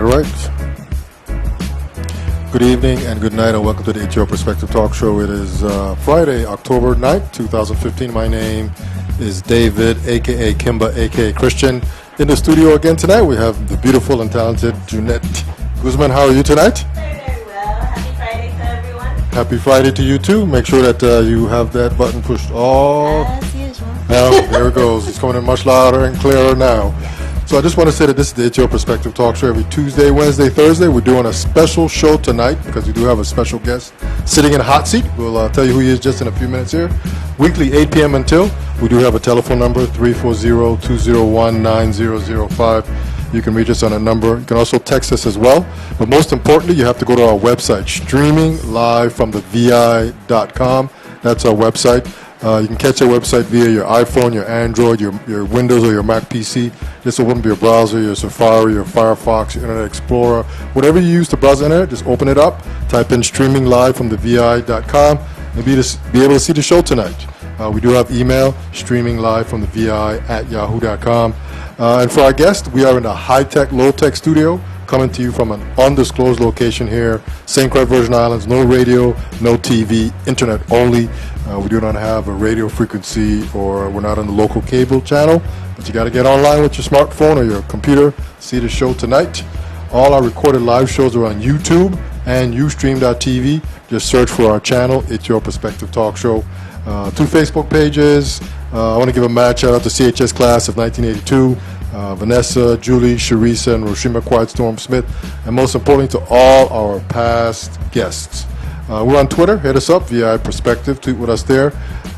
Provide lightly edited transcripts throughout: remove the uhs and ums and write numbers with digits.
right. Good evening and good night and welcome to the HO Perspective Talk Show. It is Friday, October 9th, 2015. My name is David, a.k.a. Kimba, a.k.a. Christian. In the studio again tonight, we have the beautiful and talented Junette Guzman. How are you tonight? Very well. Happy Friday to everyone. Happy Friday to you too. Make sure that you have that button pushed all. As usual. Now, there it goes. It's coming in much louder and clearer now. So I just want to say that this is the HO Perspective Talk Show every Tuesday, Wednesday, Thursday. We're doing a special show tonight because we do have a special guest sitting in a hot seat. We'll tell you who he is just in a few minutes here. Weekly, 8 p.m. until. We do have a telephone number, 340-201-9005. You can reach us on a number. You can also text us as well. But most importantly, you have to go to our website, streaminglivefromthevi.com. That's our website. You can catch our website via your iPhone, your Android, your Windows, or your Mac PC. This will be your browser, your Safari, your Firefox, your Internet Explorer. Whatever you use to browse the Internet, just open it up, type in streaminglivefromthevi.com, and be able to see the show tonight. We do have email, streaminglivefromthevi@yahoo.com. And for our guest, we are in a high-tech, low-tech studio, coming to you from an undisclosed location here, St. Croix, Virgin Islands. No radio, no TV, internet only. We do not have a radio frequency, or we're not on the local cable channel, but you got to get online with your smartphone or your computer, see the show tonight. All our recorded live shows are on YouTube and Ustream.tv. Just search for our channel, It's Your Perspective Talk Show. 2 Facebook pages. I want to give a mad shout out to CHS class of 1982. Vanessa, Julie, Sharisa, and Roshima Quiet Storm Smith, and most importantly to all our past guests. We're on Twitter. Hit us up, VI Perspective. Tweet with us there.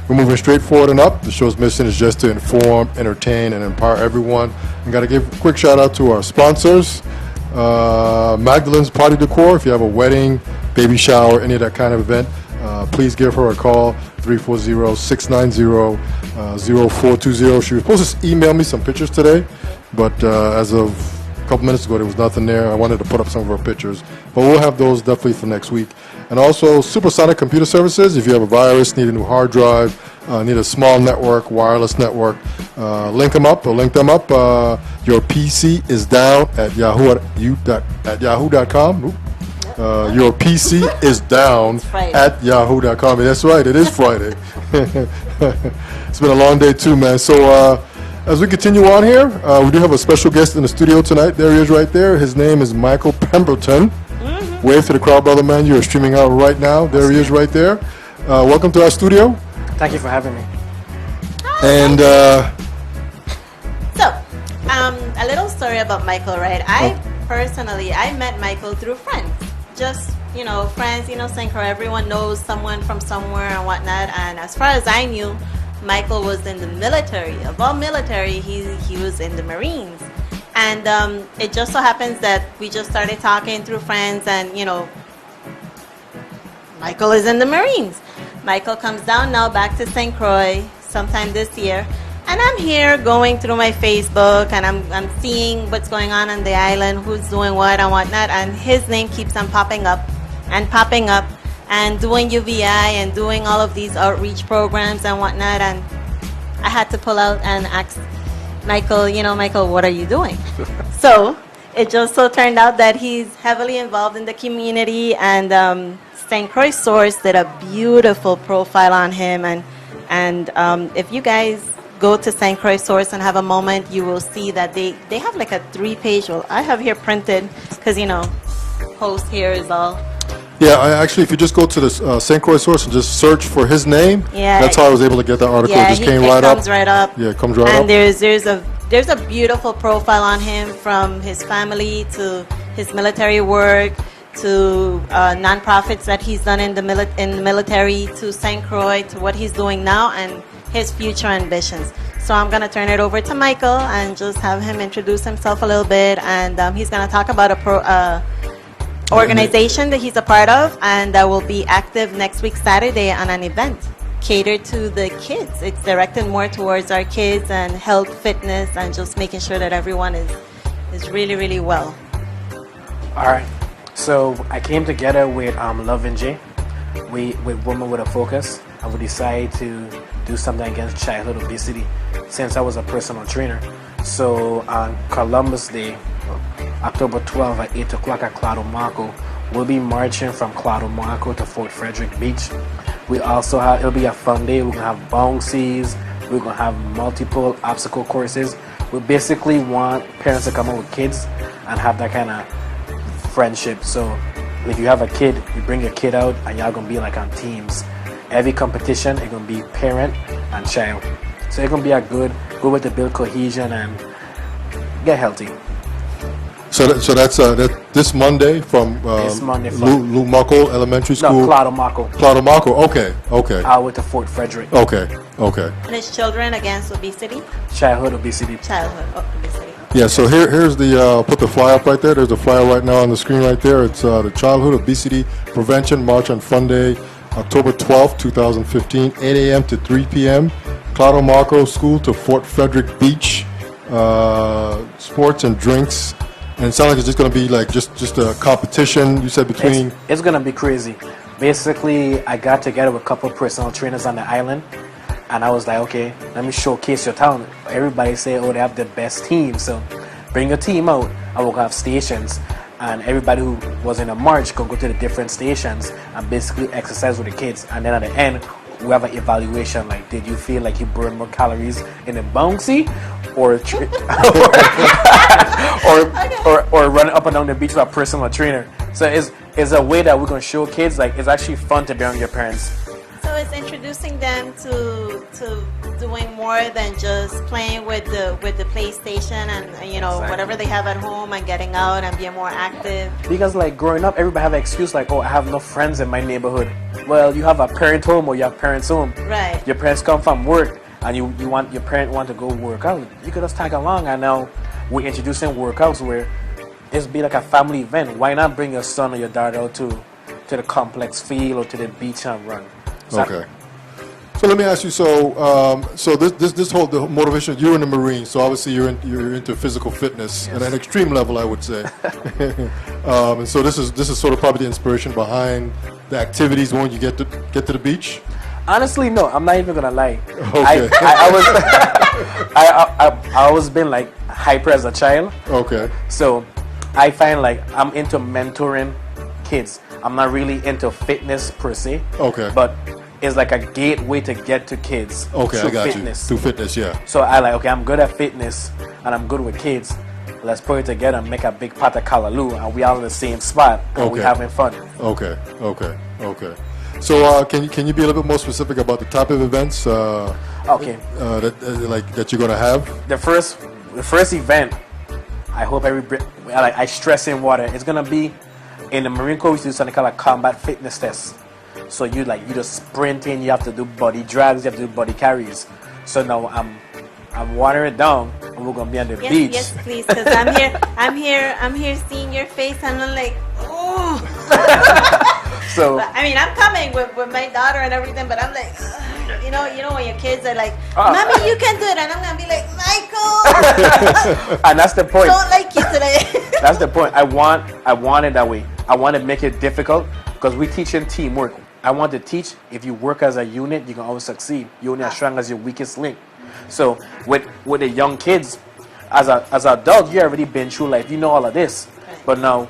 We're moving straight forward and up. The show's mission is just to inform, entertain, and empower everyone. And got to give a quick shout out to our sponsors. Magdalene's Party Decor. If you have a wedding, baby shower, any of that kind of event, please give her a call, 340-690-0420. She was supposed to email me some pictures today, but as of a couple minutes ago, there was nothing there. I wanted to put up some of her pictures, but we'll have those definitely for next week. And also, Supersonic Computer Services. If you have a virus, need a new hard drive, need a small network, wireless network, link them up. Your PC is down at yahoo.com. Your PC is down at yahoo.com. That's right, it is Friday. It's been a long day too, man. So as we continue on here, we do have a special guest in the studio tonight. There he is right there. His name is Michael Pemberton. Mm-hmm. Wave to the crowd, brother man. You are streaming out right now. There he is right there. Welcome to our studio. Thank you for having me. And So, a little story about Michael, right? I met Michael through friends. Just, friends, St. Croix, everyone knows someone from somewhere and whatnot. And as far as I knew, Michael was in the military. Of all military, he was in the Marines. And it just so happens that we just started talking through friends and, Michael is in the Marines. Michael comes down now back to St. Croix sometime this year. And I'm here going through my Facebook, and I'm seeing what's going on the island, who's doing what and whatnot, and his name keeps on popping up, and doing UVI and doing all of these outreach programs and whatnot. And I had to pull out and ask Michael, Michael, what are you doing? So it just so turned out that he's heavily involved in the community, and St. Croix Source did a beautiful profile on him. And if you guys go to St. Croix Source and have a moment, you will see that they have like a 3-page. Well, I have here printed because host here is all. Yeah, if you just go to the St. Croix Source and just search for his name, that's how I was able to get that article. Yeah, it just comes right up. Yeah, it comes right up. And there's a beautiful profile on him, from his family to his military work to nonprofits that he's done in the military, to St. Croix, to what he's doing now, and his future ambitions. So I'm going to turn it over to Michael and just have him introduce himself a little bit, and he's going to talk about a organization that he's a part of and that will be active next week Saturday on an event catered to the kids. It's directed more towards our kids and health, fitness, and just making sure that everyone is really, really well. All right. So I came together with Love and J, with Women with a Focus, and we decided to do something against childhood obesity since I was a personal trainer. So on Columbus Day, October 12th at 8 o'clock at Marco. We'll be marching from Marco to Fort Frederick Beach. We also have, it'll be a fun day. We're going to have bouncies. We're going to have multiple obstacle courses. We basically want parents to come out with kids and have that kind of friendship. So if you have a kid, you bring your kid out and y'all going to be like on teams. Every competition, it's going to be parent and child. So it's going to be a good way to build cohesion and get healthy. So that's this Monday from Lou Marco Elementary School. No, Claudio Marco. Claudio Marco. Okay. Out with the Fort Frederick. Okay. And it's children against obesity. Childhood obesity. Obesity. Yeah. So here's the put the flyer up right there. There's a flyer right now on the screen right there. It's the Childhood Obesity Prevention March and Fun Day, October 12th, 2015, 8 a.m. to 3 p.m. Claudio Marco School to Fort Frederick Beach. Sports and drinks. And it sounds like it's just going to be like just a competition, you said, between... It's going to be crazy. Basically, I got together with a couple of personal trainers on the island, and I was like, okay, let me showcase your talent. Everybody say, oh, they have the best team, so bring your team out, and we'll have stations. And everybody who was in a march can go to the different stations and basically exercise with the kids. And then at the end, we have an evaluation, like, did you feel like you burned more calories in the bouncy or or running up and down the beach with a personal trainer? So it's a way that we're going to show kids, like, it's actually fun to be around your parents. So it's introducing them to doing more than just playing with the PlayStation and Exactly. whatever they have at home, and getting out and being more active. Because like growing up, everybody have an excuse like, oh, I have no friends in my neighborhood. Well, you have a parent home or you have parents home. Right. Your parents come from work and you want your parent want to go work out. You could just tag along, and now we're introducing workouts where it's be like a family event. Why not bring your son or your daughter out to the complex field or to the beach and run? Okay. So let me ask you. So this whole the motivation. You're in the Marines, so obviously you're into physical fitness at an extreme level, I would say. And so this is sort of probably the inspiration behind the activities when you get to the beach. Honestly, no. I'm not even gonna lie. Okay. I always been like hyper as a child. Okay. So I find like I'm into mentoring kids. I'm not really into fitness per se. Okay. But it's like a gateway to get to kids. Okay, through I got fitness. you. Through fitness, yeah. So I like, okay, I'm good at fitness and I'm good with kids. Let's put it together and make a big pot of callaloo, and we all in the same spot and we having fun. Okay. So can you be a little bit more specific about the type of events that you're gonna have? The first event, I hope I stress in water. It's gonna be in the Marine Corps. We do something called a combat fitness test. So you just sprinting. You have to do body drags. You have to do body carries. So now I'm watering it down, and we're gonna be on the beach. Yes, please, because I'm here seeing your face, and I'm like, oh. So I mean, I'm coming with my daughter and everything, but I'm like, you know when your kids are like, Mommy, you can do it, and I'm gonna be like, Michael. And that's the point. I don't like you today. That's the point. I want it that way. I want to make it difficult because we teach in teamwork. I want to teach, if you work as a unit, you can always succeed. You're only as strong as your weakest link. So with the young kids, as an adult, you already been through life. You know all of this. But now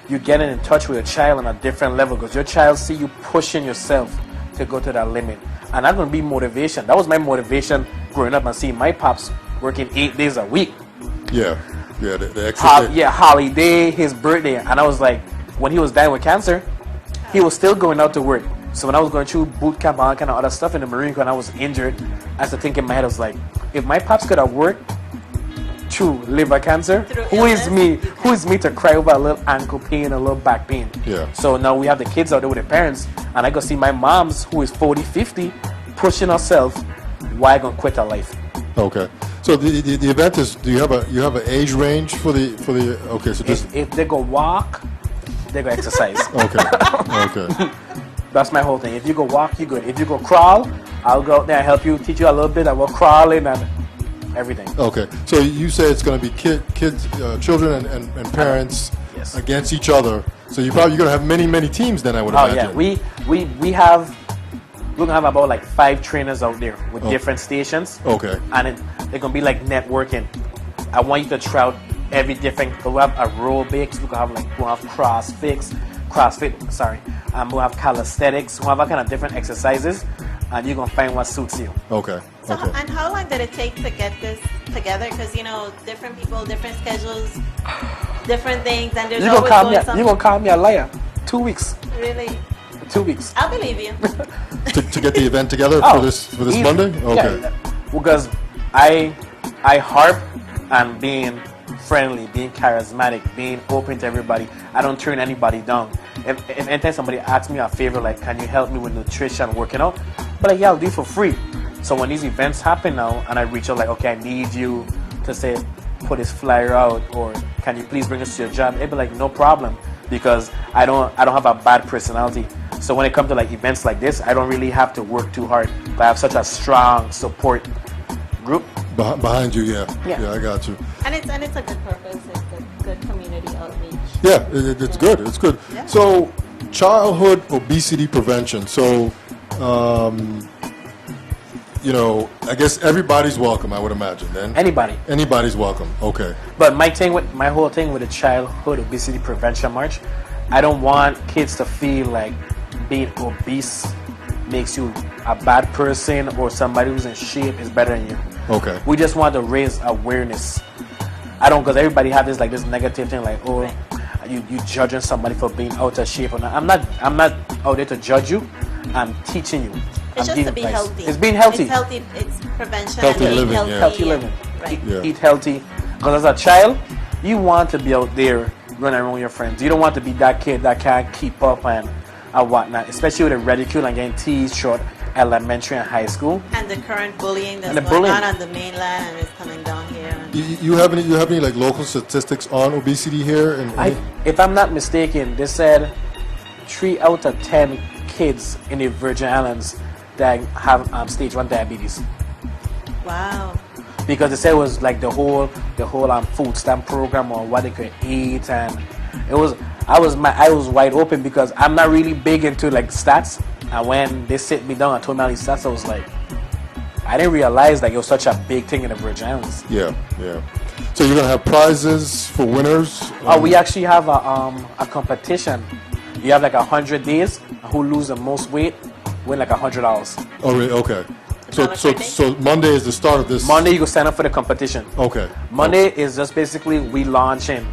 you're getting in touch with a child on a different level because your child see you pushing yourself to go to that limit. And that's going to be motivation. That was my motivation growing up and seeing my pops working 8 days a week. Yeah. The extra holiday, his birthday. And I was like, when he was dying with cancer, he was still going out to work. So when I was going through boot camp and all kind of other stuff in the Marine Corps and I was injured, I started thinking in my head, I was like, if my pops could have worked through liver cancer, who is me to cry over a little ankle pain, a little back pain? Yeah. So now we have the kids out there with their parents, and I go see my mom's, who is 40, 50, pushing herself. Why gonna quit her life? Okay. So the event is, do you have an age range for the okay, so just if they go walk, they go exercise. Okay. That's my whole thing. If you go walk, you good. If you go crawl, I'll go out there and help you, teach you a little bit. I will crawling and everything. Okay. So you say it's going to be kids, children and parents against each other. So you're going to have many teams then, I would imagine. Yeah. We're going to have about like 5 trainers out there with different stations. Okay. And they're going to be like networking. I want you to try out every different. We have aerobics. We have CrossFit. Sorry, we have calisthenics. We have all kind of different exercises, and you're gonna find what suits you. Okay. So, Okay. and how long did it take to get this together? Because, you know, different people, different schedules, different things, and there's always going something. You gonna call me a liar? 2 weeks. Really? 2 weeks. I'll believe you. to get the event together for this easy. Monday? Okay. Yeah, because I harp on being friendly, being charismatic, being open to everybody. I don't turn anybody down. If anytime somebody asks me a favor, like, can you help me with nutrition, working out? But like, yeah, I'll do it for free. So when these events happen now, and I reach out like, okay, I need you to say, put this flyer out, or can you please bring us to your job? They'd be like, no problem, because I don't have a bad personality. So when it comes to like events like this, I don't really have to work too hard. But I have such a strong support group Behind you, yeah. Yeah. Yeah, I got you. And it's a good purpose. It's a good community outreach. Yeah, it's good. It's good. Yeah. So, childhood obesity prevention. So, you know, I guess everybody's welcome, I would imagine. Then Anybody. anybody's welcome. Okay. But my whole thing with the childhood obesity prevention march, I don't want kids to feel like being obese makes you a bad person or somebody who's in shape is better than you. Okay. We just want to raise awareness. I don't, because everybody have this negative thing like, oh, you judging somebody for being out of shape or not. I'm not out there to judge you. I'm teaching you. It's I'm just to giving be advice. healthy. It's being healthy. It's healthy. It's prevention. Healthy and being living, yeah. Healthy living. Right. Yeah. Eat healthy. Because as a child, you want to be out there running around with your friends. You don't want to be that kid that can't keep up and whatnot, especially with the ridicule and getting teased short elementary and high school. And the current bullying that's And the going bullying. on the mainland and it's coming down here. You have any like local statistics on obesity here? If I'm not mistaken, they said 3 out of 10 kids in the Virgin Islands that have stage 1 diabetes. Wow. Because they said it was like the whole food stamp program on what they could eat, and I was wide open because I'm not really big into like stats. And when they sit me down and told me all these stats, I was like, I didn't realize that it was such a big thing in the Virgin Islands. Yeah, yeah. So you're gonna have prizes for winners? We actually have a competition. You have like 100 days. Who lose the most weight win like $100. Oh, really? Okay. On a Friday? So Monday is the start of this. Monday you go sign up for the competition. Okay. Monday is just basically we launching,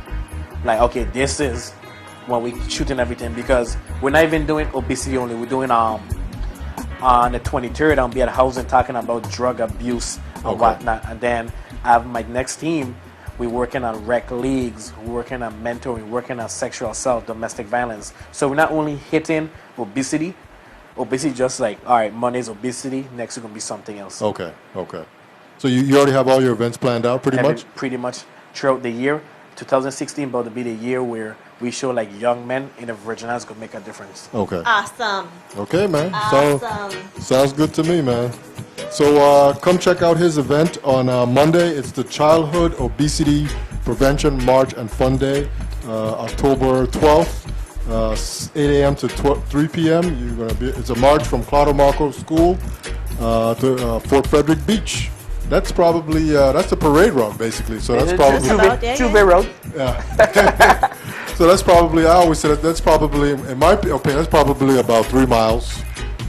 like, okay, this is when we shooting everything, because we're not even doing obesity only. We're doing on the 23rd I'll be at housing talking about drug abuse and Okay. whatnot, and then I have my next team. We're working on rec leagues, we're working on mentoring, working on sexual assault, domestic violence. So we're not only hitting obesity just like, all right, Monday's obesity, next is going to be something else. Okay. Okay. So you already have all your events planned out, pretty much. Pretty much throughout the year. 2016 about to be the year where we show like young men in the Virgin Islands could make a difference. Okay. Awesome. Okay, man. Awesome. Sounds good to me, man. So come check out his event on Monday. It's the Childhood Obesity Prevention March and Fun Day, October 12th, 8 a.m. to 3 p.m. You're gonna be. It's a march from Claudio Marco School to Fort Frederick Beach. That's probably that's the parade route, basically. So that's probably about, yeah, Two-Bay Road. yeah. So that's probably, I always say that's probably, in my opinion, that's probably about 3 miles.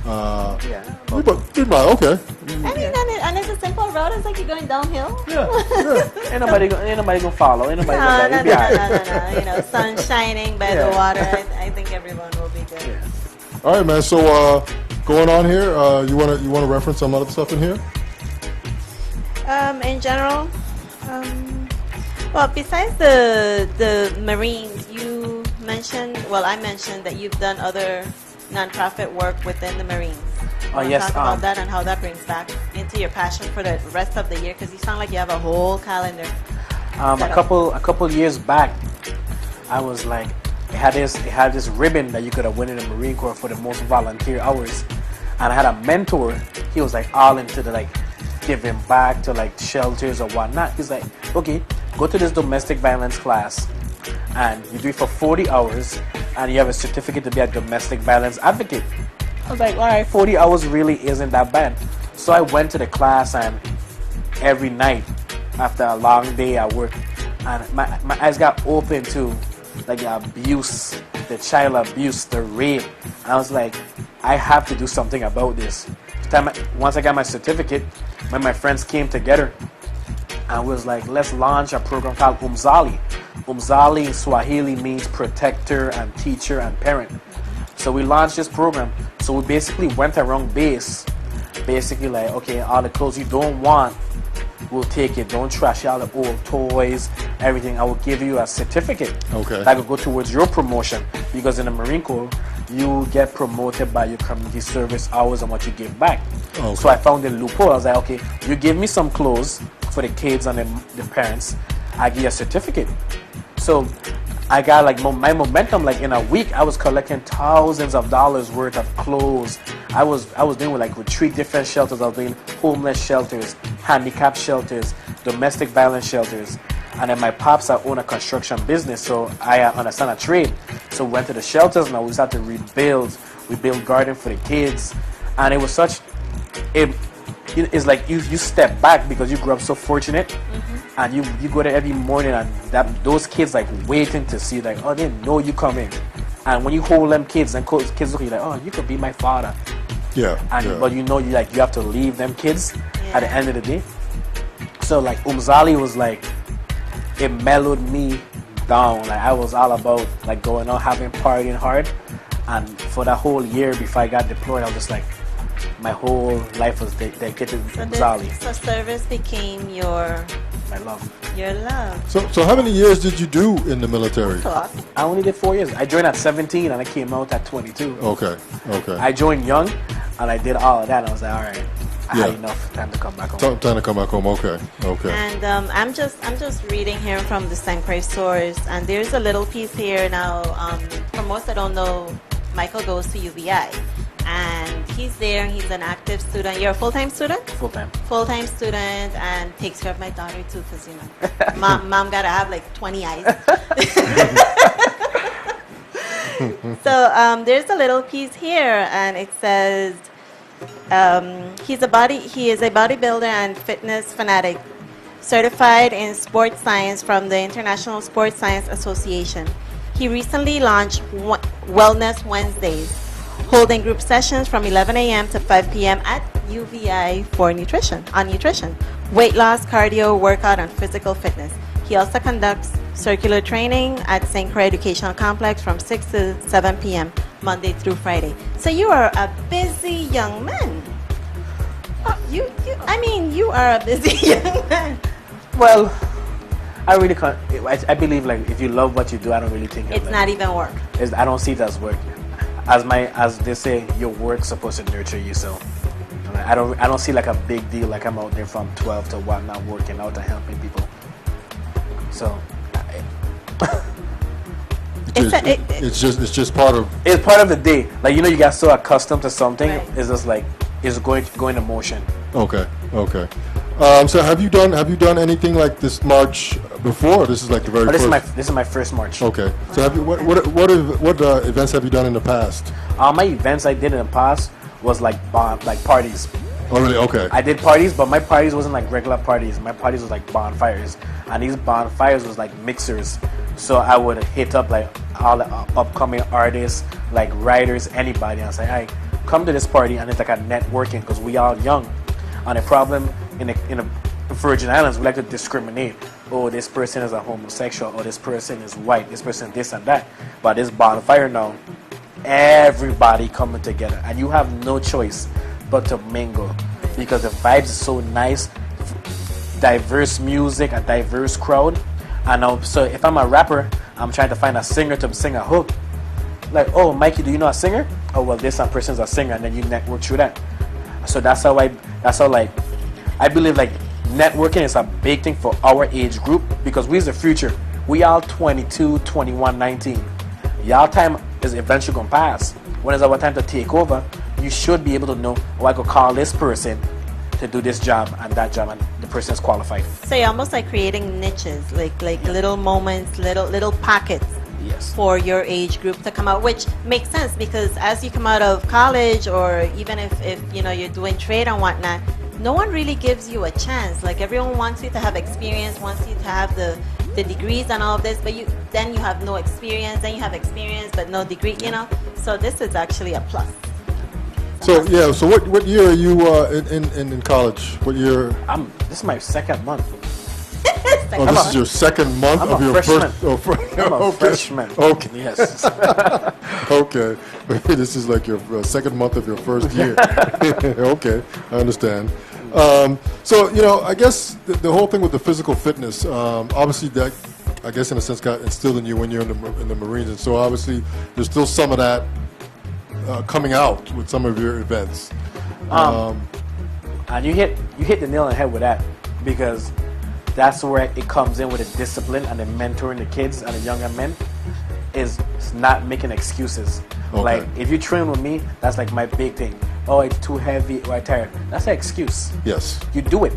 Yeah. About 3 miles, okay. And it's a simple road. It's like you're going downhill. Yeah. Ain't nobody gonna follow. Ain't nobody No, gonna no, you'll be no, all right. no. You know, sun shining by the Yeah. water. I think everyone will be good. Yeah. All right, man. So going on here, you wanna reference some other stuff in here? In general, well, besides the Marines, you mentioned, well, I mentioned that you've done other nonprofit work within the Marines. Oh, yes, Talk about that and how that brings back into your passion for the rest of the year, because you sound like you have a whole calendar. A couple years back, I was like, it had this ribbon that you could have won in the Marine Corps for the most volunteer hours, and I had a mentor. He was like all into the like giving back to like shelters or whatnot. He's like, okay, go to this domestic violence class, and you do it for 40 hours, and you have a certificate to be a domestic violence advocate. I was like, all right, 40 hours really isn't that bad. So I went to the class, and every night after a long day at work, and my eyes got open to like the abuse, the child abuse, the rape. I was like, I have to do something about this. Once I got my certificate, when my friends came together, I was like, let's launch a program called Umzali. Umzali in Swahili means protector and teacher and parent. So we launched this program. So we basically went around base, basically like, okay, all the clothes you don't want, we'll take it. Don't trash all the old toys, everything. I will give you a certificate that will go towards your promotion, because in the Marine Corps, you get promoted by your community service hours and what you give back. So I found the loophole. I was like, okay, you give me some clothes for the kids and the parents, I give you a certificate. So I got like my momentum. Like in a week, I was collecting thousands of dollars worth of clothes. I was doing like retreat different shelters. I was doing homeless shelters, handicap shelters, domestic violence shelters. And then my pops own a construction business, so I understand a trade. So we went to the shelters. Now we started to rebuild. We built garden for the kids, and it was such. It's like you step back because you grew up so fortunate, and you go there every morning, and those kids like waiting to see, like, oh, they know you coming. And when you hold them kids, and kids look at you like, oh, you could be my father. But you know, you have to leave them kids at the end of the day. So like Umzali was like, it mellowed me down. Like I was all about like going out, having partying hard. And for that whole year before I got deployed, I was just like, my whole life was dedicated to Umzali. So service became my love. Your love. So how many years did you do in the military? I only did 4 years. I joined at 17 and I came out at 22. Okay. I joined young and I did all of that. And I was like, all right, I had enough time to come back home. Time to come back home. Okay. And I'm just reading here from the St. Croix source, and there's a little piece here now. For most that don't know, Michael goes to UVI, and he's there. And he's an active student. You're a full-time student. Full-time student, and takes care of my daughter too, because you know, mom gotta have like 20 eyes. So there's a little piece here, and it says. He is a bodybuilder and fitness fanatic, certified in sports science from the International Sports Science Association. He recently launched Wellness Wednesdays, holding group sessions from 11 a.m. to 5 p.m. at UVI for nutrition, weight loss, cardio, workout, and physical fitness. He also conducts circular training at St. Croix Educational Complex from 6 to 7 p.m. Monday through Friday. So you are a busy young man. You are a busy young man. Well, I really can't. I believe like if you love what you do, I don't really think it's not even work. I don't see it as work. As they say, your work's supposed to nurture you. So I don't see like a big deal. Like I'm out there from 12 to 1 now working out and helping people. So. It's just part of. It's part of the day. Like you get so accustomed to something. Right. It's just like it's going to motion. Okay. So have you done anything like this march before? This is like the very first. This is my first march. Okay. So have you what events have you done in the past? My events I did in the past was like parties. Oh really? Okay. I did parties, but my parties wasn't like regular parties. My parties was like bonfires, and these bonfires was like mixers. So I would hit up like all the upcoming artists, like writers, anybody, and say, "Hey, come to this party," and it's like a networking because we all young. And the problem in the Virgin Islands, we like to discriminate. Oh, this person is a homosexual, or this person is white, this person this and that. But this bonfire now, everybody coming together, and you have no choice but to mingle because the vibes is so nice, diverse music, a diverse crowd. And so if I'm a rapper, I'm trying to find a singer to sing a hook. Like, oh, Mikey, do you know a singer? Oh, well, this person's a singer, and then you network through that. So that's how like I believe like networking is a big thing for our age group because we're the future. We all 22, 21, 19. Y'all time is eventually gonna pass. When it's our time to take over, you should be able to know, oh, I could call this person to do this job and that job, and the person is qualified. So you're almost like creating niches, like little moments, little pockets. Yes. For your age group to come out, which makes sense because as you come out of college, or even if you're doing trade and whatnot, no one really gives you a chance. Like everyone wants you to have experience, wants you to have the the degrees and all of this, but then you have no experience, then you have experience but no degree, you know. So this is actually a plus. So yeah, so what year are you in college? What year? This is my second month. Oh, this is your second month of your freshman. first. I'm a Okay. freshman. Okay. Yes. Okay. This is like your second month of your first year. Okay, I understand. So, you know, I guess the whole thing with the physical fitness, obviously that, I guess in a sense, got instilled in you when you're in the Marines. And so obviously there's still some of that coming out with some of your events. And you hit the nail on the head with that, because that's where it comes in with the discipline and the mentoring the kids and the younger men, is not making excuses. Okay. Like, if you train with me, that's like my big thing. Oh, it's too heavy or I'm tired. That's an excuse. Yes. You do it.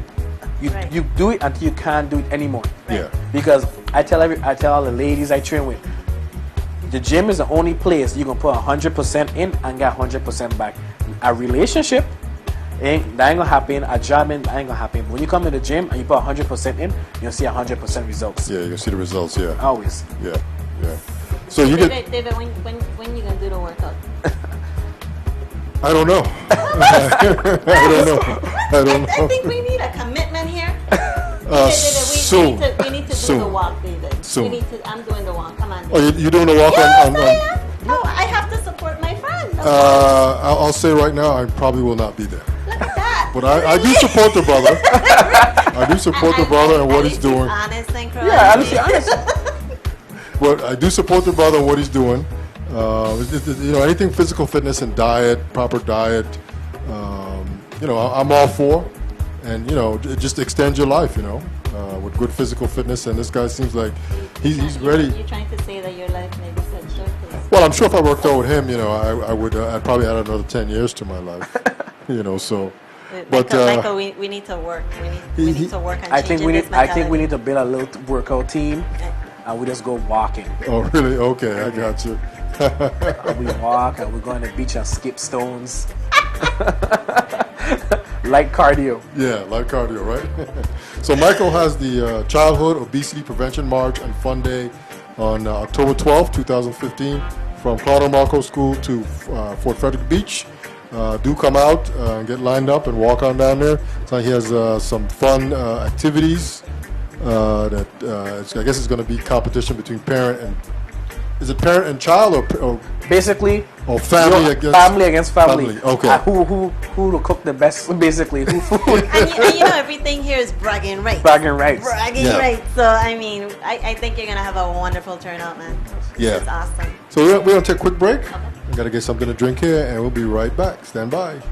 Right. You do it until you can't do it anymore. Yeah. Because I tell all the ladies I train with, the gym is the only place you can put 100% in and get 100% back. A relationship, that ain't gonna happen. A job, that ain't gonna happen. But when you come to the gym and you put 100% in, you'll see 100% results. Yeah, you'll see the results, yeah. Always. Yeah, yeah. So you get... David, when you gonna do the workout? I don't know. I don't know. I think we need a commitment here. Soon. We need to do Soon. the walk, David. Soon. I'm doing the walk. Come on, Oh, David. you're doing the walk Yes, on... I am. No, I have to support my friend. I'll say right now, I probably will not be there. Look at that. But I do support the brother. I do support the brother and what he's doing. Honest and correct. Yeah, honestly. But I do support the brother and what he's doing. You know, anything physical fitness and diet, proper diet, you know, I'm all for. And, you know, it just extends your life, you know, with good physical fitness. And this guy seems like he's ready. You're trying to say that your life maybe cut short, please. Well, I'm sure if I worked out with him, you know, I'd probably add another 10 years to my life, you know, so. But Michael, we need to work. We need to work on changing this mentality. I think we need to build a little workout team, and we just go walking. Oh, really? Okay, I got you. We walk and we go on the beach and skip stones. Light cardio. Yeah, light cardio, right? So Michael has the Childhood Obesity Prevention March and Fun Day on October 12th, 2015, from Claudio Marco School to Fort Frederick Beach. Do come out and get lined up and walk on down there. So he has some fun activities that I guess it's going to be competition between parent and... Is it parent and child or basically? Or family against family. Okay. Who will cook the best? Basically, who food? and you know everything here is bragging rights. Bragging rights. Bragging rights. So I mean, I think you're gonna have a wonderful turnout, man. Yeah. It's awesome. So we're gonna take a quick break. Okay. We gotta get something to drink here, and we'll be right back. Stand by.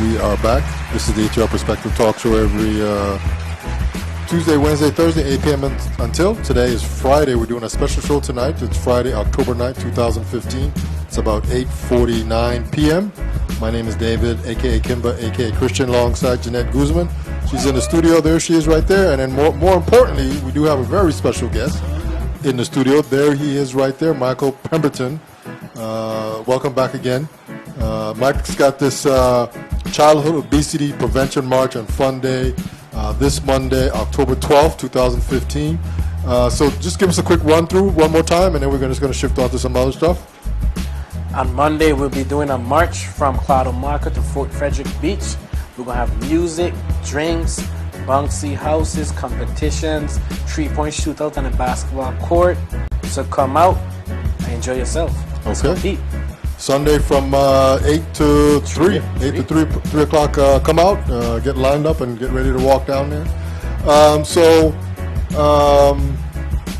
We are back. This is the HR Perspective Talk Show every Tuesday, Wednesday, Thursday, 8 p.m. until. Today is Friday. We're doing a special show tonight. It's Friday, October 9th, 2015. It's about 8:49 p.m. My name is David, a.k.a. Kimba, a.k.a. Christian, alongside Jeanette Guzman. She's in the studio. There she is right there. And then more importantly, we do have a very special guest in the studio. There he is right there, Michael Pemberton. Welcome back again. Mike's got this Childhood Obesity Prevention March and Fun Day this Monday, October 12th, 2015. So just give us a quick run through one more time, and then we're just going to shift on to some other stuff. On Monday, we'll be doing a march from Cloudo Market to Fort Frederick Beach. We're going to have music, drinks, bouncy houses, competitions, three-point shootouts on the basketball court. So come out and enjoy yourself. Let's Okay. compete. Sunday from 8 to 3. 8 to 3 o'clock, come out, get lined up, and get ready to walk down there.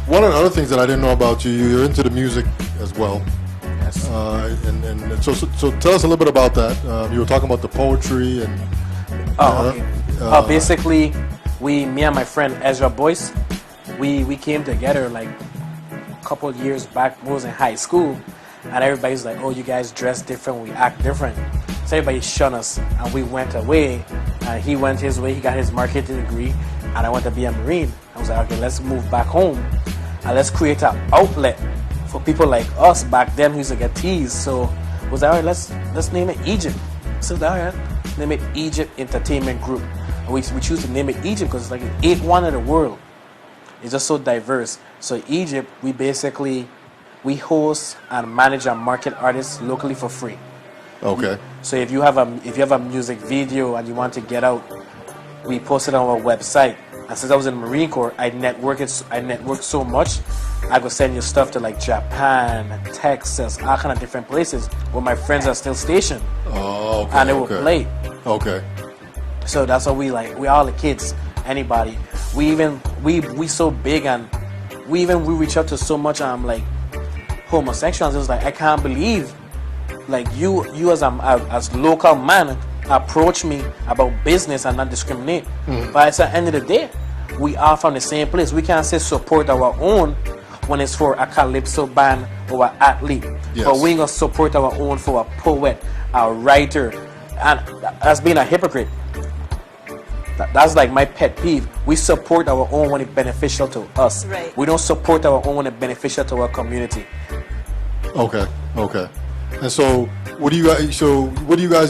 One of the other things that I didn't know about you, you're into the music as well. Yes. And so tell us a little bit about that. You were talking about the poetry and... Basically, me and my friend Ezra Boyce, we came together like a couple of years back when I was in high school, and everybody's like, oh, you guys dress different, we act different. So everybody shunned us, and we went away, and he went his way, he got his marketing degree, and I went to be a Marine. I was like, okay, let's move back home, and let's create an outlet for people like us back then who used to get teased. So I was like, all right, let's name it Egypt. So all right, name it Egypt Entertainment Group. And we choose to name it Egypt because it's like an 8-1 of the world. It's just so diverse. So Egypt, we host and manage and market artists locally for free. Okay. So if you have a music video and you want to get out, we post it on our website. And since I was in the Marine Corps, I networked so much, I could send you stuff to like Japan, Texas, all kind of different places where my friends are still stationed. Oh, okay. And they will play. Okay. So that's what we all the kids, anybody. We so big, and we reach out to so much like homosexuals. It was like, I can't believe like you as local man approach me about business and not discriminate. But at the end of the day, we are from the same place. We can't say support our own when it's for a calypso band or an athlete. Yes. But we ain't gonna support our own for a poet, a writer, and that's being a hypocrite. That's like my pet peeve. We support our own when it's beneficial to us. Right. We don't support our own when it's beneficial to our community. Okay. And so, what do you guys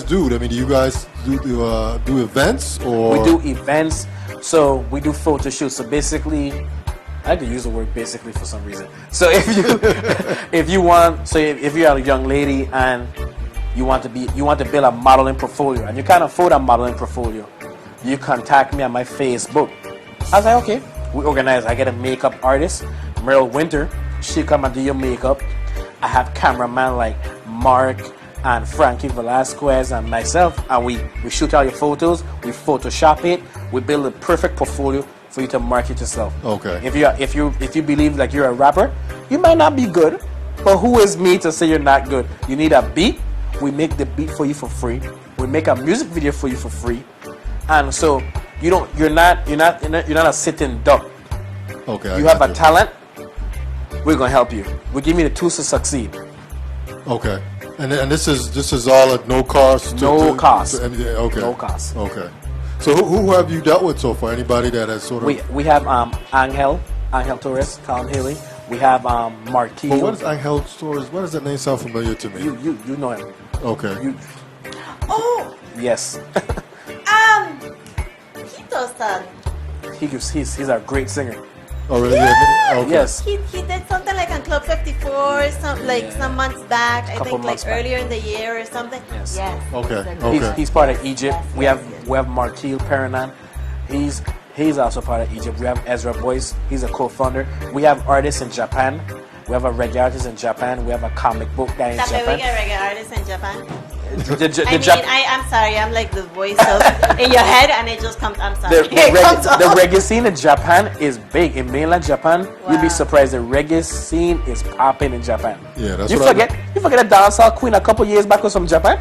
do? I mean, do you guys do events or? We do events. So we do photo shoots. So basically, I like to use the word basically for some reason. So if you're a young lady and you want to build a modeling portfolio and you can't afford a modeling portfolio, you contact me on my Facebook. I was like, okay, we organize. I get a makeup artist, Meryl Winter. She come and do your makeup. I have cameraman like Mark and Frankie Velasquez and myself, and we shoot all your photos, we Photoshop it, we build a perfect portfolio for you to market yourself. Okay. If you believe like you're a rapper, you might not be good, but who is me to say you're not good? You need a beat, we make the beat for you for free. We make a music video for you for free. And so you're not a sitting duck. Okay. You have a talent, we're gonna help you. We give you the tools to succeed. Okay. And this is all at no cost. No cost. Okay. No cost. Okay. So who have you dealt with so far? Anybody that has sort of? We have Angel Torres, Tom Haley. We have Marquis. But what is Angel Torres? Why does that name sound familiar to me? You know him. Okay. Oh, Yes. he does that. He's a great singer. Oh, really? Yeah. Okay. Yes. He did something like on Club 54, some months back. I think like earlier in the year or something. Yes. Okay. He's part of Egypt. Yes, we yes, have yes. we have Marquis Perrinan. He's also part of Egypt. We have Ezra Boyce. He's a co-founder. We have artists in Japan. We have a reggae artist in Japan. We have a comic book guy in Stop it, Japan. we get reggae artists in Japan. The I'm sorry, I'm like the voice of in your head, and it just comes. I'm sorry. The reggae scene in Japan is big. In mainland Japan, you'd be surprised. The reggae scene is popping in Japan. Yeah, that's you what forget a dancehall queen a couple years back was from Japan.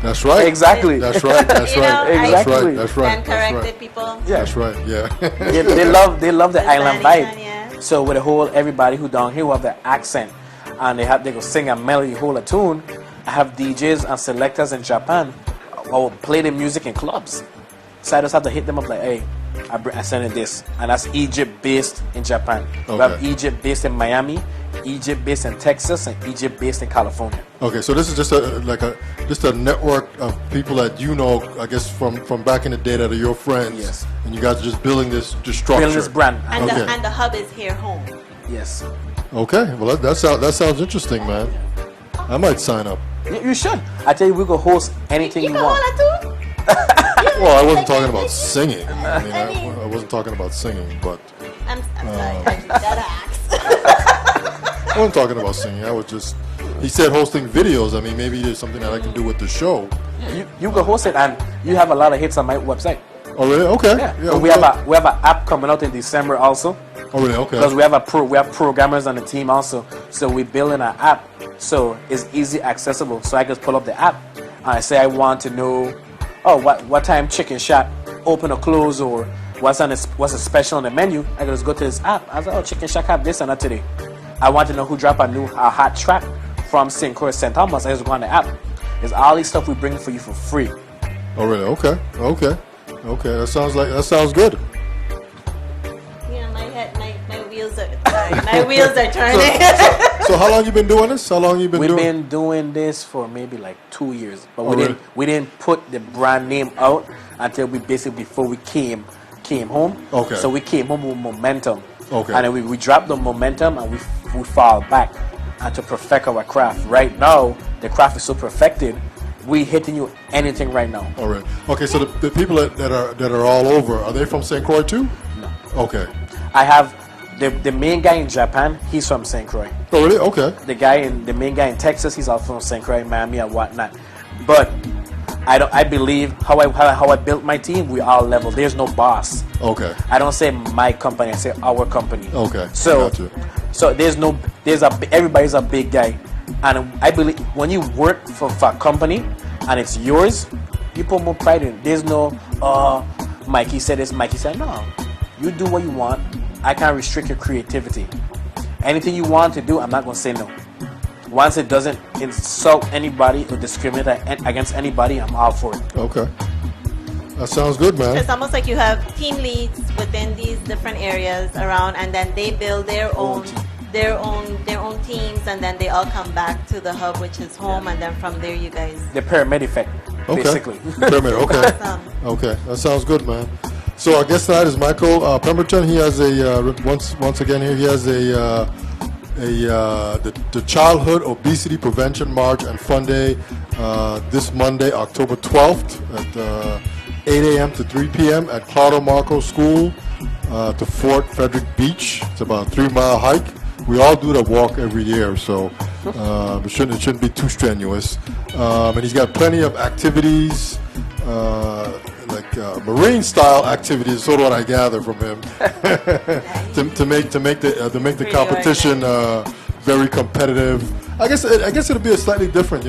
That's right. Exactly. That's right. That's You right. know, That's Exactly. right. That's right. And That's corrected right. people. Yeah. That's right. Yeah. They love the island Spanish vibe. one, yeah. So with the whole everybody who down here who have the accent and they go sing a melody, hold a tune. I have DJs and selectors in Japan who will play the music in clubs. So I just have to hit them up like, hey, I send in this, and that's Egypt based in Japan. We have Okay. Egypt based in Miami, Egypt based in Texas, and Egypt based in California. Okay, so this is just a network of people that you know, I guess from back in the day that are your friends. Yes. And you guys are just building this structure. Building this brand. And, Okay. and the hub is here home. Yes. Okay, well that sounds interesting, man. I might sign up. You should. I tell you, we could host anything You you can want. hold it too. Well, I wasn't talking about singing. I wasn't talking about singing, but I'm sorry. That axe. I wasn't talking about singing. I was just. He said hosting videos. I mean, maybe there's something that I can do with the show. You can host it, and you have a lot of hits on my website. Oh, really? Okay. Yeah. Yeah, And we have an app coming out in December also. Oh, really? Okay. Because we have programmers on the team also, so we're building an app, so it's easy accessible. So I just pull up the app, and I say I want to know, oh, what time Chicken Shack open or close, or what's a special on the menu. I can just go to this app. I was like, oh, Chicken Shack have this and that today. I want to know who dropped a hot track from St. Croix, St. Thomas. I just go on the app. There's all these stuff we bring for you for free. Oh, really? Okay. Okay. Okay. That sounds good. Yeah, my wheels are my wheels are turning. So how long you been doing this? How long you been We've doing? been doing this for maybe like 2 years, but really? we didn't put the brand name out until before we came home. Okay. So we came home with momentum. Okay. And then we dropped the momentum and we fall back and to perfect our craft. Right now, the craft is so perfected. We hitting you anything right now. All right. Okay. So the people that are all over, are they from St. Croix too? No. Okay. I have the main guy in Japan. He's from St. Croix. Oh, really? Okay. The main guy in Texas, he's also from St. Croix, Miami, and whatnot. But I believe how I built my team. We all level. There's no boss. Okay. I don't say my company. I say our company. Okay. So Gotcha. everybody's a big guy, and I believe when you work for a company and it's yours, you put more pride in it. There's no Mikey said this, Mikey said no. You do what you want. I can't restrict your creativity. Anything you want to do, I'm not going to say no. Once it doesn't insult anybody or discriminate against anybody, I'm all for it. Okay. That sounds good, man. It's almost like you have team leads within these different areas around, and then they build their own teams, and then they all come back to the hub, which is home, and then from there you guys. The pyramid effect, Okay. basically. Pyramid. Okay. Awesome. Okay. That sounds good, man. So our guest tonight is Michael Pemberton. He has once again here. He has the Childhood Obesity Prevention March and Fun Day this Monday, October 12th at 8 a.m. to 3 p.m. at Claudio Marco School to Fort Frederick Beach. It's about a 3-mile hike. We all do the walk every year, so it shouldn't be too strenuous. And he's got plenty of activities. Like marine-style activities, sort of what I gather from him, to make the competition very competitive. I guess it'll be a slightly different,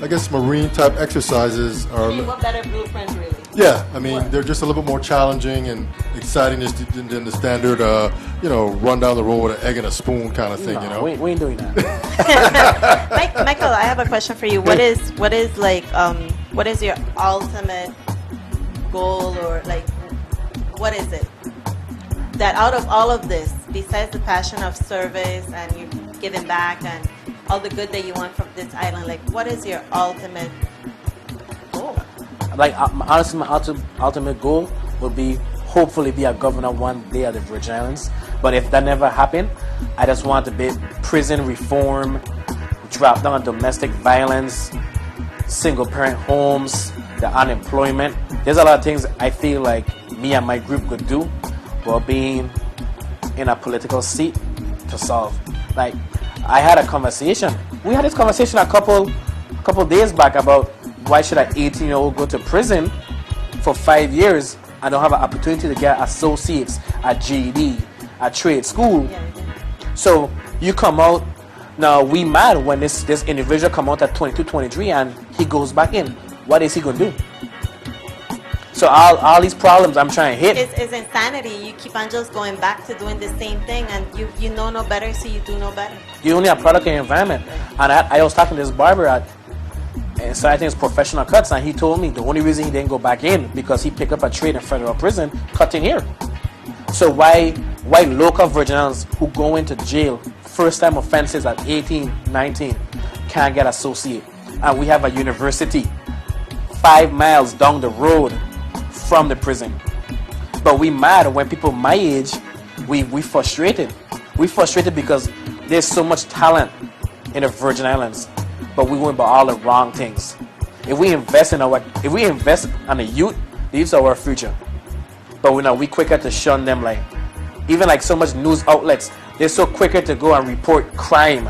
I guess marine-type exercises are. I mean, what better blueprint, really? Yeah, I mean they're just a little bit more challenging and exciting than the standard, run down the road with an egg and a spoon kind of thing. No, we ain't doing that. Michael, I have a question for you. What is your ultimate goal, or like what is it that out of all of this, besides the passion of service and you giving back and all the good that you want from this island, like what is your ultimate goal? Like honestly, my ultimate goal would be hopefully be a governor one day of the Virgin Islands. But if that never happened, I just want to be prison reform, drop down domestic violence, single parent homes, the unemployment. There's a lot of things I feel like me and my group could do while being in a political seat to solve. Like I had a conversation. We had this conversation a couple days back about why should an 18-year-old go to prison for 5 years and don't have an opportunity to get associates at GED, at trade school. So you come out. Now we mad when this individual come out at 22, 23 and he goes back in. what is he gonna do? So all these problems I'm trying to hit. It's insanity. You keep on just going back to doing the same thing, and you know no better, so you do no better. You only have product in your environment. And I was talking to this barber and so I think it's Professional Cuts, and he told me the only reason he didn't go back in because he picked up a trade in federal prison cutting hair. So why local virgins who go into jail, first time offenses at 18, 19, can't get associate? And we have a university 5 miles down the road from the prison. But we mad when people my age, we frustrated. We frustrated because there's so much talent in the Virgin Islands, but we went by all the wrong things. If we invest on the youth, these are our future. But we quicker to shun them, like even like so much news outlets, they're so quicker to go and report crime.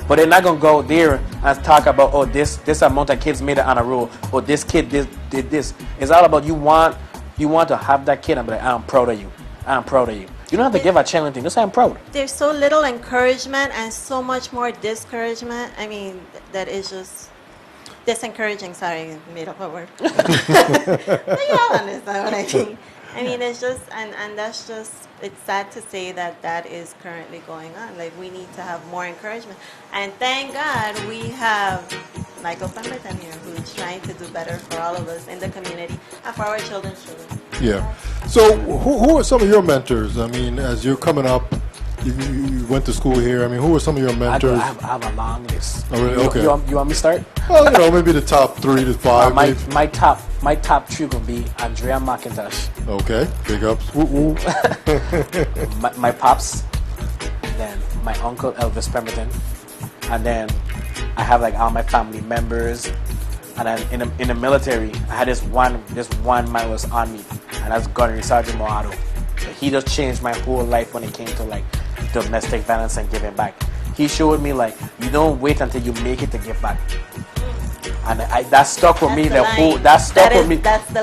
But they're not gonna go there and talk about, oh, this amount of kids made it on a roll, or this kid did this. It's all about you want to have that kid and be like, I'm proud of you. I'm proud of you. You don't have to give a child anything. Just say I'm proud. There's so little encouragement and so much more discouragement. I mean, that is just disencouraging. Sorry, I made up a word. You all understand what I mean. I mean, it's just, and that's just, it's sad to say that is currently going on. Like, we need to have more encouragement. And thank God we have Michael Pemberton here, who's trying to do better for all of us in the community and for our children's children. Yeah. So who are some of your mentors? I mean, as you're coming up, you went to school here. I mean, who are some of your mentors? I have a long list. Oh, really? Okay. You want me to start? Well, maybe the top 3 to 5. My top 3 gonna be Andrea McIntosh. Okay, big ups. Woo woo. my pops, then my uncle Elvis Pemberton, and then I have like all my family members, and then in the military I had this one man was on me, and that's Gunnery Sergeant Moato. He just changed my whole life when it came to like domestic violence and giving back. He showed me like you don't wait until you make it to give back. And that stuck with me. That's the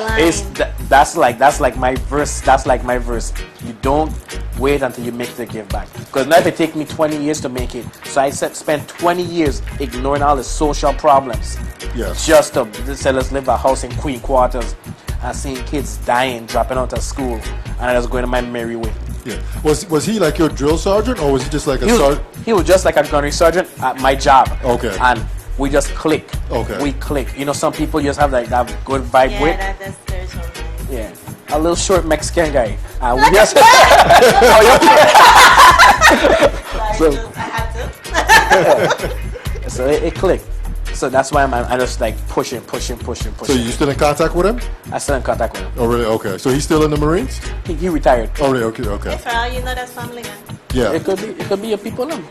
line. That's like my verse. That's like my verse. You don't wait until you make it to give back. Because now if it take me 20 years to make it, so I spent 20 years ignoring all the social problems. Yes. Just to say let's live a house in Queen Quarters and seeing kids dying, dropping out of school, and I was going to my merry way. Yeah. Was he like your drill sergeant, or was he just like a sergeant? He was just like a gunnery sergeant at my job. Okay. And we just click. Okay. We click. You know, some people just have like that good vibe with. Yeah, that's spiritual. Yeah. A little short Mexican guy. We Like just. So it clicked. So that's why I'm just like pushing. So you still in contact with him? I still in contact with him. Oh, really? Okay. So he's still in the Marines? He retired. Oh, really? Okay. For all you know, that's family, man. Yeah. It could be your people now.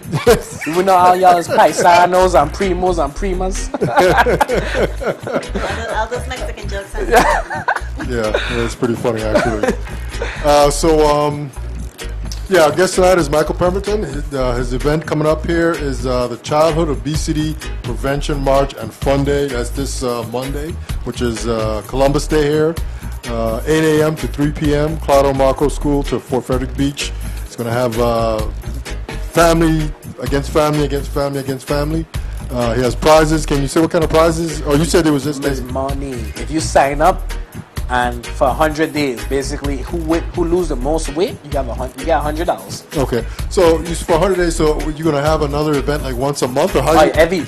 We know all y'all is paisanos and primos and primas. All those Mexican jokes. Yeah, it's pretty funny actually. Yeah, our guest tonight is Michael Pemberton. His event coming up here is the Childhood Obesity Prevention March and Fun Day. That's this Monday, which is Columbus Day here, 8 a.m. to 3 p.m., Claudio Marco School to Fort Frederick Beach. It's going to have family against family against family against family. He has prizes. Can you say what kind of prizes? Oh, you said there was just... There's money. If you sign up, and for 100 days, basically, who lose the most weight, you get $100. Okay, so for 100 days, so you're gonna have another event like once a month, or how? Every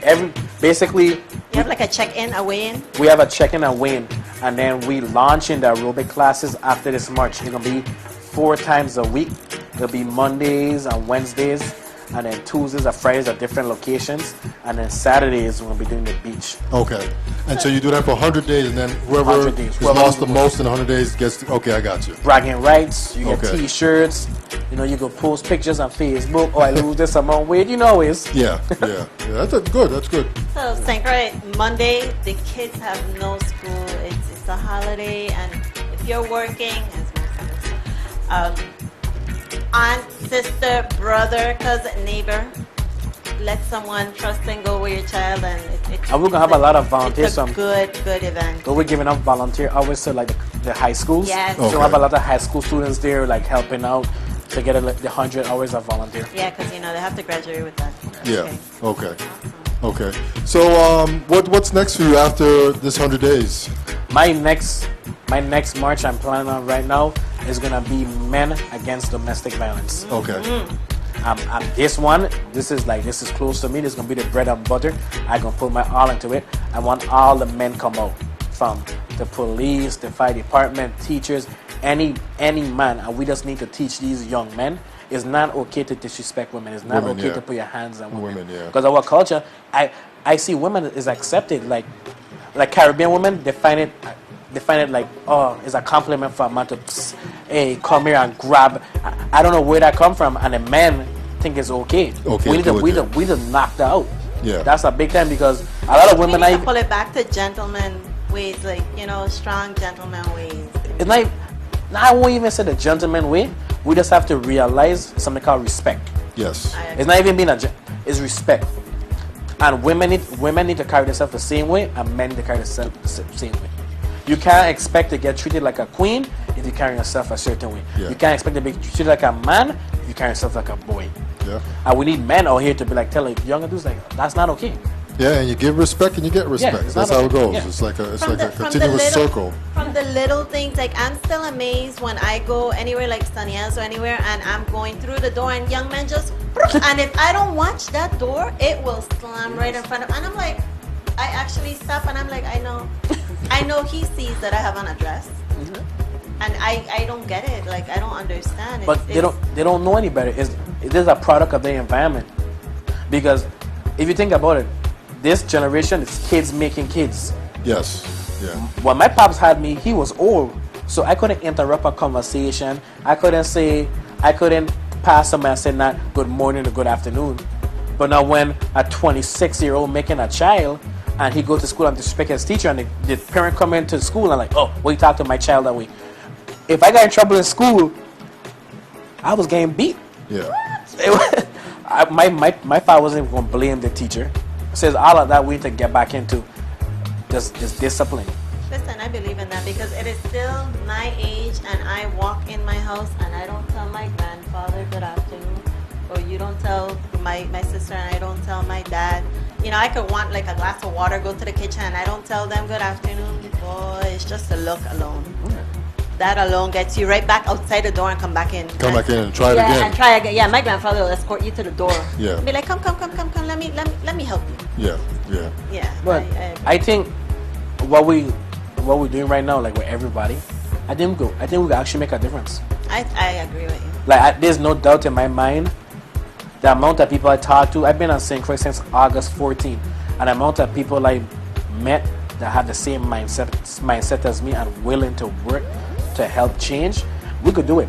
basically. You have like a check-in, a weigh-in. We have a check-in and weigh-in, and then we launch in the aerobic classes after this March. It's gonna be 4 times a week. It'll be Mondays and Wednesdays, and then Tuesdays and Fridays at different locations, and then Saturdays we're gonna be doing the beach. Okay, and so you do that for 100 days, and then whoever has lost the most in 100 days gets. Okay, I got you. Bragging rights. You get T-shirts. You know, you can post pictures on Facebook. Oh, I lose this amount of weight. You know it. Yeah. That's good. That's good. So, St. Croix, Monday, the kids have no school. It's a holiday, and if you're working, as most aunt, sister, brother, cousin, neighbor, let someone trust and go with your child, and we're gonna have a lot of volunteers. It's a good event. So we're giving up volunteer hours to like the high schools. Yes. So we have a lot of high school students there, like helping out to get the 100 hours of volunteer. Yeah, because they have to graduate with that. Yeah. Okay. Okay. So what's next for you after this 100 days? My next march I'm planning on right now is gonna be men against domestic violence. Okay. This is close to me. This is gonna be the bread and butter. I'm gonna put my all into it. I want all the men come out, from the police, the fire department, teachers, any man, and we just need to teach these young men. It's not okay to disrespect women. It's not okay to put your hands on women. Because our culture, I see women is accepted. Like Caribbean women, they find it like, oh, it's a compliment for a man to, hey, come here and grab. I don't know where that come from, and the men think it's okay. We need to knock that out. Yeah, that's a big time, because a lot of women need to pull it back to gentleman ways, like, strong gentleman ways. It's like, I won't even say the gentleman way. We just have to realize something called respect. Yes, it's not even being it's respect. And women need to carry themselves the same way, and men need to carry themselves the same way. You can't expect to get treated like a queen if you carry yourself a certain way. Yeah. You can't expect to be treated like a man if you carry yourself like a boy. Yeah. And we need men out here to be like, telling younger dudes, like, that's not okay. Yeah, and you give respect and you get respect. Yeah, that's how it goes. Yeah. It's like a continuous circle. From the little things, like, I'm still amazed when I go anywhere, like Sunia's or anywhere, and I'm going through the door and young men just, and if I don't watch that door, it will slam right in front of, and I'm like, I actually stop and I'm like, I know he sees that I have on a dress. And I don't get it. Like, I don't understand. But they don't know any better. It is a product of their environment. Because if you think about it, this generation is kids making kids. Yes. Yeah. When my pops had me, he was old, so I couldn't interrupt a conversation. I couldn't pass somebody and say not good morning or good afternoon. But now when a 26-year-old making a child, and he go to school and disrespect his teacher, and the parent come into school and like, oh, well, you talk to my child that way. If I got in trouble in school, I was getting beat. Yeah. My father wasn't even going to blame the teacher. Says all of that we need to get back into just discipline. Listen, I believe in that, because it is still my age, and I walk in my house and I don't tell my grandfather good afternoon, or you don't tell my sister, and I don't tell my dad. I could want like a glass of water, go to the kitchen, and I don't tell them good afternoon. Boy, it's just a look alone. That alone gets you right back outside the door and come back in. Come back in and try it again. Yeah, and try again. Yeah, my grandfather will escort you to the door. Yeah. Be like, come, let me help you. Yeah. Yeah. But I think what we're doing right now, like with everybody, I think we can actually make a difference. I agree with you. Like, there's no doubt in my mind the amount of people I talk to. I've been on St. Croix since August 14, and the amount of people I met that have the same mindset as me and willing to work to help change, we could do it.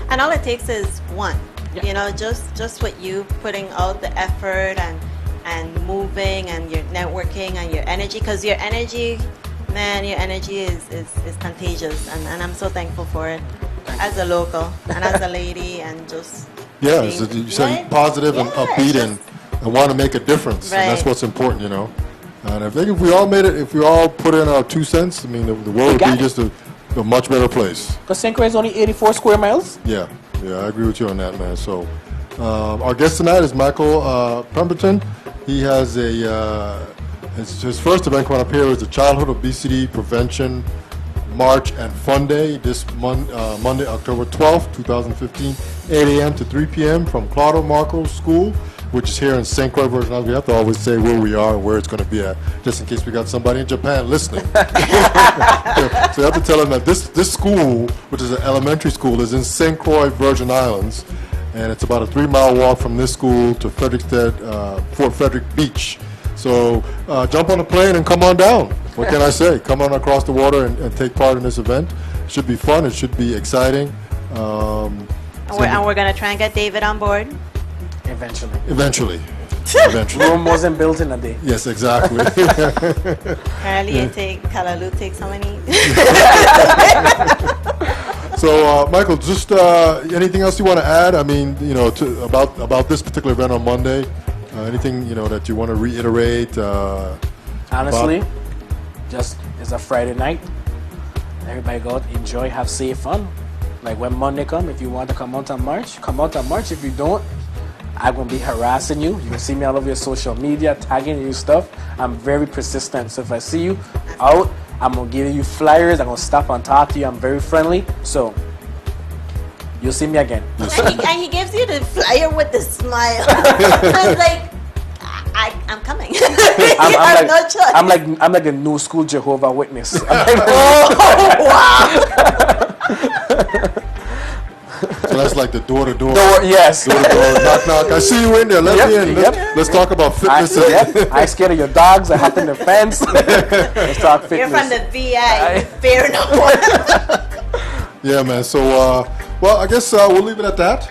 And all it takes is one. Yeah. Just with you putting out the effort and moving and your networking and your energy, because your energy is contagious, and I'm so thankful for it as a local and as a lady, and just so you say positive and upbeat and want to make a difference, and that's what's important, And if we all put in our 2 cents, I mean, the world would be just a much better place. Because St. Croix is only 84 square miles. Yeah, I agree with you on that, man. So, our guest tonight is Michael Pemberton. He has his first event coming up here is the Childhood Obesity Prevention March and Fun Day this Monday, October 12th, 2015, 8 a.m. to 3 p.m. from Claudio Marco School, which is here in St. Croix, Virgin Islands. We have to always say where we are and where it's going to be at, just in case we got somebody in Japan listening. So you have to tell them that this school, which is an elementary school, is in St. Croix, Virgin Islands, and it's about a 3-mile walk from this school to Fort Frederick Beach. So jump on a plane and come on down. What can I say? Come on across the water and take part in this event. It should be fun. It should be exciting. And we're going to try and get David on board. Eventually. Rome wasn't built in a day. Yes, exactly. Apparently Kalalu takes how many? So, Michael, just anything else you want to add? I mean, about this particular event on Monday. Anything that you want to reiterate? Honestly, just it's a Friday night. Everybody go out, enjoy, have safe fun. Like when Monday come, if you want to come out and march, come out and march. If you don't, I'm going to be harassing you. You can see me all over your social media, tagging you stuff. I'm very persistent. So if I see you out, I'm going to give you flyers. I'm going to stop and talk to you. I'm very friendly. So you'll see me again. And he gives you the flyer with the smile. I was like, I'm coming. I'm like, no choice. I'm like a new school Jehovah Witness. Wow. So that's like the door-to-door. Yes. Door-to-door, knock, knock. I see you in there. Let me in. Let's talk about fitness. I scared of your dogs. I hop in the fence. Let's talk fitness. You're from the VI. Fear no one. Yeah, man. So, well, I guess we'll leave it at that.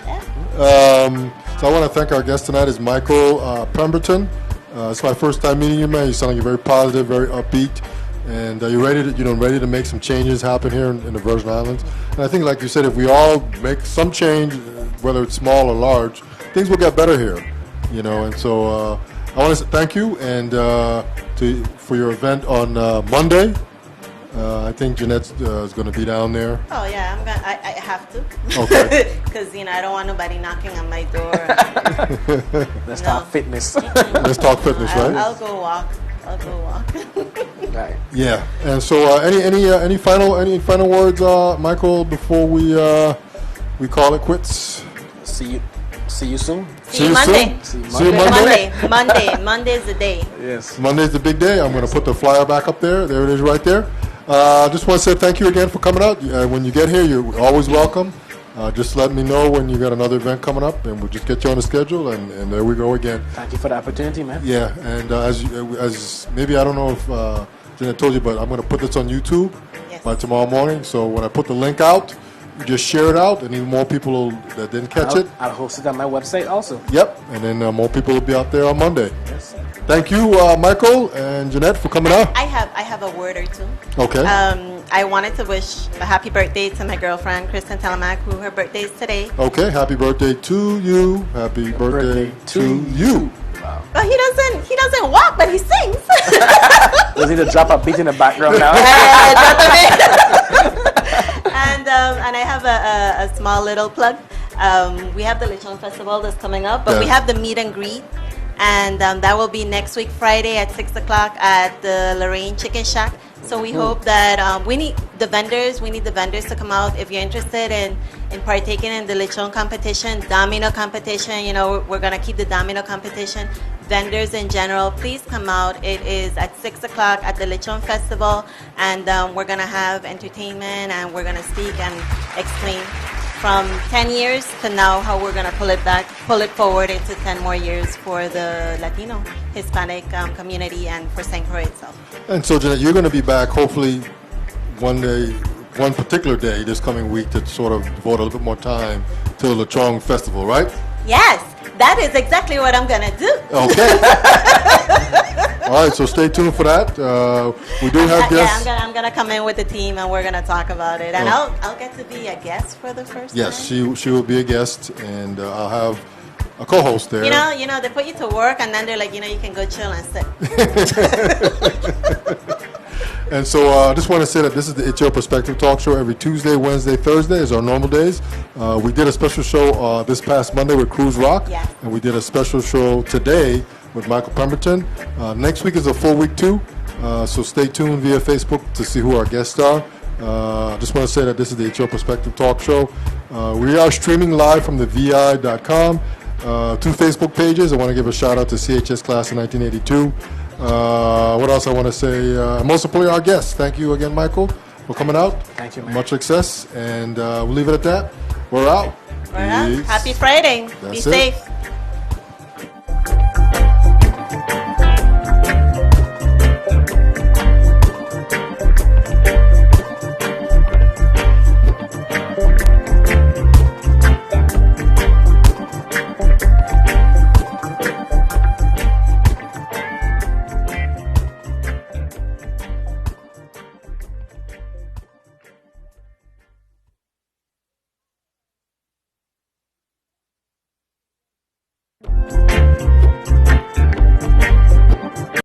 So I want to thank our guest tonight is Michael Pemberton. It's my first time meeting you, man. You sound like you're very positive, very upbeat, and you're ready to make some changes happen here in the Virgin Islands. And I think, like you said, if we all make some change, whether it's small or large, things will get better here. And so I want to say thank you and for your event on Monday. I think Jeanette is going to be down there. Oh yeah, I have to. Okay. Because I don't want nobody knocking on my door. Let's talk fitness. Let's talk fitness, right? I'll go walk. Right. Yeah. And so, any final words, Michael, before we call it quits? See you soon. See you Monday. See you Monday. Monday's the day. Yes. Monday's the big day. I'm going to put the flyer back up there. There it is right there. Just want to say thank you again for coming out. When you get here, you're always welcome. Just let me know when you got another event coming up, and we'll just get you on the schedule, and there we go again. Thank you for the opportunity, man. Yeah, and as maybe, I don't know if Jenna told you, but I'm going to put this on YouTube by tomorrow morning. So when I put the link out, you just share it out, and even more people that didn't catch it. I'll host it on my website also. Yep, and then more people will be out there on Monday. Yes. Thank you, Michael and Jeanette, for coming out. I have a word or two. Okay. I wanted to wish a happy birthday to my girlfriend, Kristen Telemac, who her birthday is today. Okay, happy birthday to you. Happy birthday to you. Wow. But he doesn't walk, but he sings. Does he need to drop a beat in the background now? And I have a small little plug. We have the Lechon Festival that's coming up, but we have the meet and greet. And that will be next week, Friday at 6 o'clock at the Lorraine Chicken Shack. So we hope that we need the vendors to come out. If you're interested in partaking in the lechon competition, domino competition, we're going to keep the domino competition. Vendors in general, please come out. It is at 6 o'clock at the Lechon Festival, and we're going to have entertainment, and we're going to speak and explain from 10 years to now how we're going to pull it forward into 10 more years for the Latino, Hispanic community and for St. Croix itself. And so, Jeanette, you're going to be back hopefully one particular day this coming week to sort of devote a little bit more time to the Lechon Festival, right? Yes, that is exactly what I'm going to do. Okay. All right, so stay tuned for that. We do have guests. Yeah, I'm gonna come in with the team, and we're gonna talk about it. And I'll get to be a guest for the first time. Yes, she will be a guest, and I'll have a co-host there. They put you to work, and then they're like, you can go chill and sit. And so I just want to say that this is the It's Your Perspective Talk Show. Every Tuesday, Wednesday, Thursday is our normal days. We did a special show this past Monday with Cruise Rock. Yes. And we did a special show today with Michael Pemberton. Next week is a full week too. So stay tuned via Facebook to see who our guests are. Just want to say that this is the It's Your Perspective Talk Show. We are streaming live from the VI.com. 2 Facebook pages. I want to give a shout out to CHS Class of 1982. What else I want to say? Most importantly, our guests. Thank you again, Michael, for coming out. Thank you, man. Much success, and we'll leave it at that. We're out. We're out. Happy Friday. Be safe.